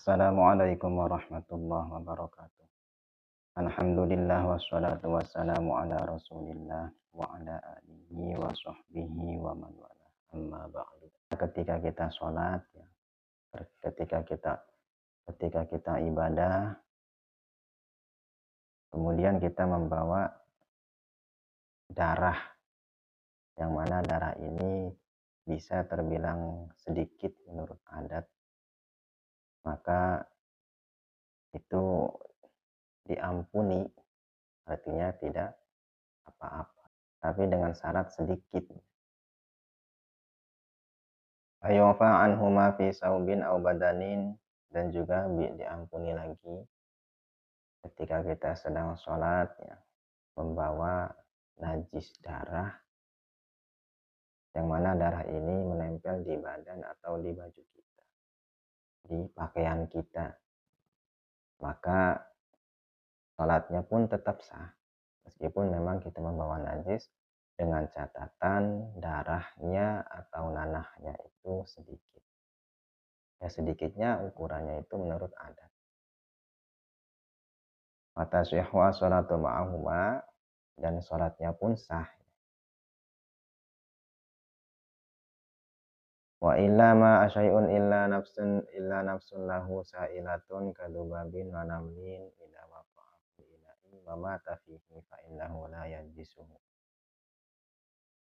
Assalamualaikum warahmatullahi wabarakatuh. Alhamdulillah wassalatu wassalamu ala Rasulillah wa ala alihi wa sahbihi wa man wala. Amma ba'du. Ketika kita sholat, ya, ketika kita ketika kita ibadah, kemudian kita membawa darah, yang mana darah ini bisa terbilang sedikit menurut adat, maka itu diampuni, artinya tidak apa-apa, tapi dengan syarat sedikit. Ayufa anhuma fi saubin au badanin, dan juga diampuni lagi ketika kita sedang sholat, ya, membawa najis darah, yang mana darah ini menempel di badan atau di baju kita, di pakaian kita, maka sholatnya pun tetap sah meskipun memang kita membawa najis, dengan catatan darahnya atau nanahnya itu sedikit. Ya, sedikitnya ukurannya itu menurut adat. Mata syihwa sholatu ma'ahuma, dan sholatnya pun sah. Wa illa ma asyai'un illa nafsun lahu sa'ilatun kadubabin wa namlin ila waqa'ahu ila'i wa mata fihi fa innahu la yanjisuhu.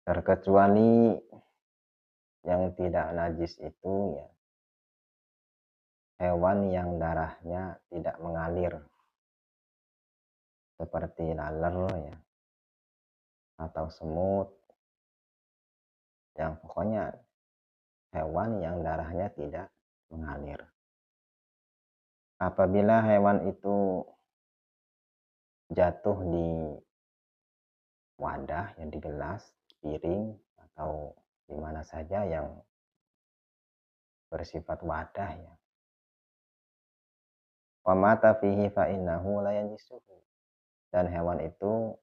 Terkecuali yang tidak najis itu, ya, hewan yang darahnya tidak mengalir, seperti laler, ya, atau semut, yang pokoknya hewan yang darahnya tidak mengalir. Apabila hewan itu jatuh di wadah, yang di gelas, piring, atau di mana saja yang bersifat wadah, ya, wa mata fihi fa innahu la yanjisuhu, dan hewan itu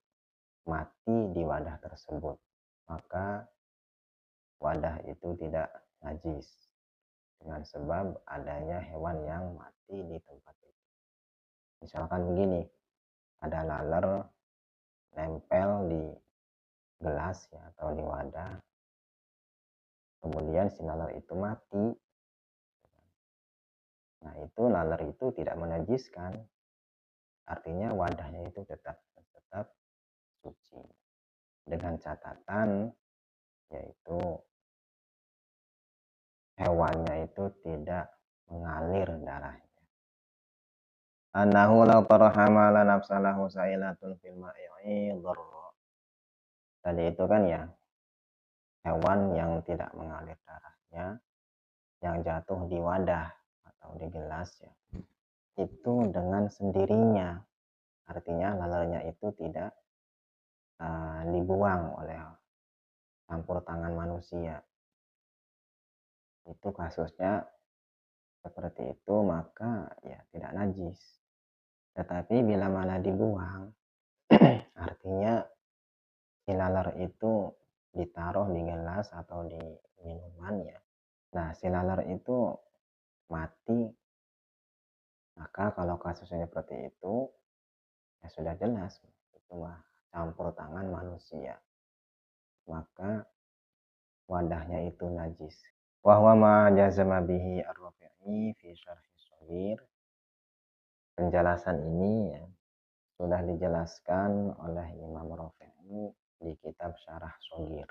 mati di wadah tersebut, maka wadah itu tidak najis, dengan sebab adanya hewan yang mati di tempat itu. Misalkan begini, ada laler nempel di gelas, ya, atau di wadah, kemudian si laler itu mati. Nah, itu laler itu tidak menajiskan, artinya wadahnya itu tetap suci, dengan catatan yaitu hewannya itu tidak mengalir darahnya. Annahu law tarahama la nafsalahu sa'ilatun fil ma'i dharra. Tadi itu kan, ya, hewan yang tidak mengalir darahnya yang jatuh di wadah atau di gelas, ya, itu dengan sendirinya, artinya lalernya itu tidak dibuang oleh campur tangan manusia. Itu kasusnya seperti itu, maka ya tidak najis. Tetapi bila mana dibuang, artinya si laler itu ditaruh di gelas atau di minumannya. Nah, si laler itu mati, maka kalau kasusnya seperti itu, ya sudah jelas itu mah campur tangan manusia, maka wadahnya itu najis. Wa huwa ma jazama bihi ar-Rafi'i fi syarhi shaghir. Penjelasan ini, ya, sudah dijelaskan oleh Imam Rafi'i di kitab Syarah Shaghir.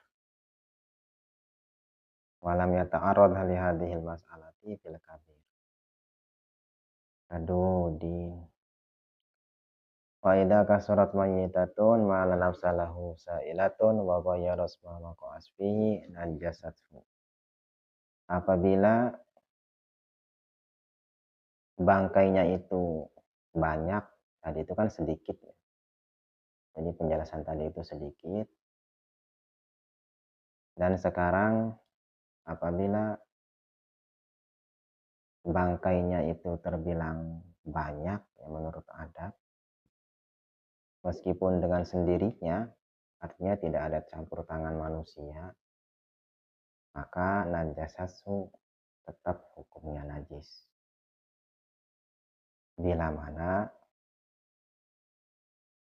Walam yata'arrad li hadhil mas'alati fil kabir. Aduh, wa idza kasarat mayyitatun ma la nafsa lahu sa'ilatun wa ghayyara isma waqa'as fihi najasathu. Apabila bangkainya itu banyak, tadi itu kan sedikit, ya. Jadi penjelasan tadi itu sedikit, dan sekarang apabila bangkainya itu terbilang banyak, ya, menurut adat, meskipun dengan sendirinya, artinya tidak ada campur tangan manusia, maka najasatsu tetap hukumnya najis. bila mana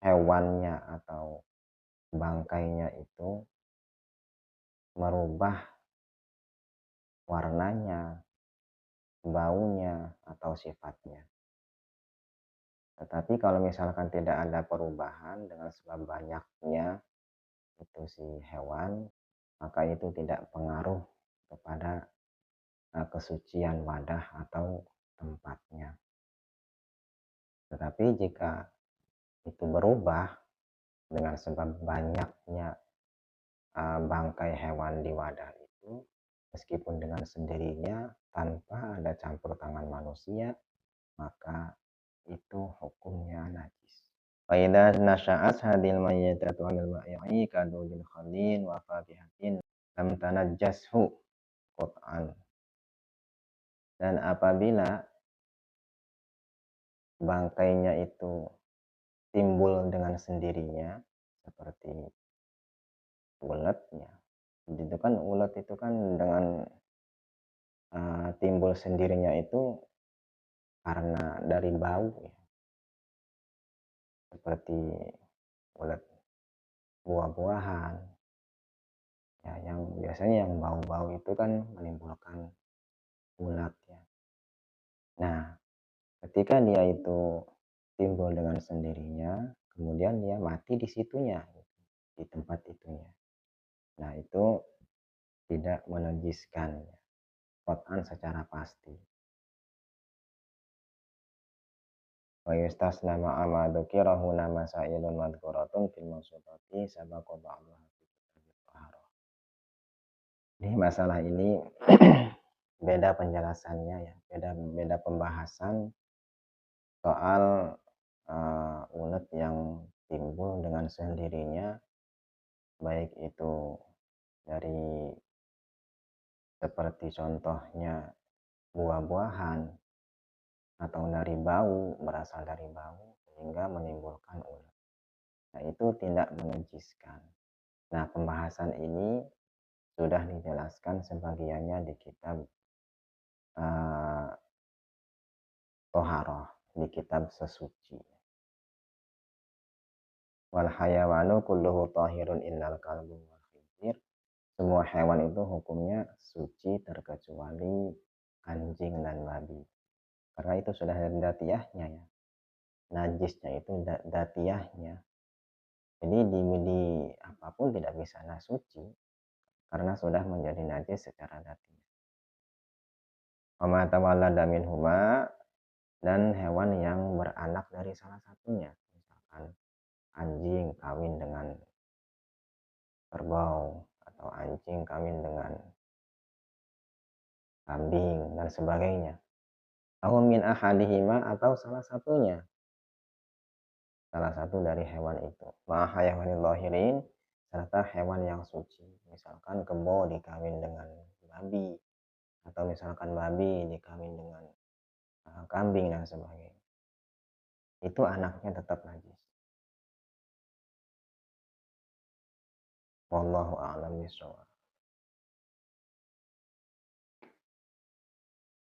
hewannya atau bangkainya itu merubah warnanya, baunya, atau sifatnya. Tetapi kalau misalkan tidak ada perubahan dengan sebab banyaknya itu si hewan, maka itu tidak pengaruh kepada kesucian wadah atau tempatnya. Tetapi jika itu berubah dengan sebab banyaknya bangkai hewan di wadah itu, meskipun dengan sendirinya tanpa ada campur tangan manusia, maka itu hukumnya najis. Faida nasya'at hadil mayyitatu 'alal ma'i'i kadulil khalin wa fabihatin lam tanajjashu qat'an. Dan apabila bangkainya itu timbul dengan sendirinya seperti ulet ya. Itu kan ulet itu kan dengan timbul sendirinya itu karena dari bau ya. Seperti ulet buah-buahan ya, yang biasanya yang bau-bau itu kan menimbulkan ulat ya. Nah, ketika dia itu timbul dengan sendirinya, kemudian dia mati di situnya, di tempat itunya. Nah, itu tidak menajiskan qat'an secara pasti. Wa yustasna ma'a ma dzukirahu masailun madhkuratun fil mawsuqati sabaqa ba'daha fi kitabit thaharah. Di masalah ini beda penjelasannya ya, beda pembahasan soal ulet yang timbul dengan sendirinya, baik itu dari seperti contohnya buah-buahan atau dari bau, berasal dari bau sehingga menimbulkan ulet. Nah, itu tidak menajiskan. Nah, pembahasan ini sudah dijelaskan sebagiannya di kitab Toharoh, di kitab sesuci. Wal hayawanu kulluhu tahirun innal kalbu wal khinzir. Semua hewan itu hukumnya suci terkecuali anjing dan babi. Karena itu sudah ada datiahnya ya. Najisnya itu datiahnya. Jadi di apapun tidak bisa suci karena sudah menjadi najis secara datiah. Wa ma tawallada minhuma, dan hewan yang beranak dari salah satunya. Misalkan anjing kawin dengan kerbau atau anjing kawin dengan kambing dan sebagainya. Aw min ahadihima, atau salah satunya, salah satu dari hewan itu. Ma hayawanil lahirin, serta hewan yang suci. Misalkan kebo dikawin dengan babi, atau misalkan babi dikawin dengan kambing dan sebagainya. Itu anaknya tetap najis. Wallahu a'lam bishawab.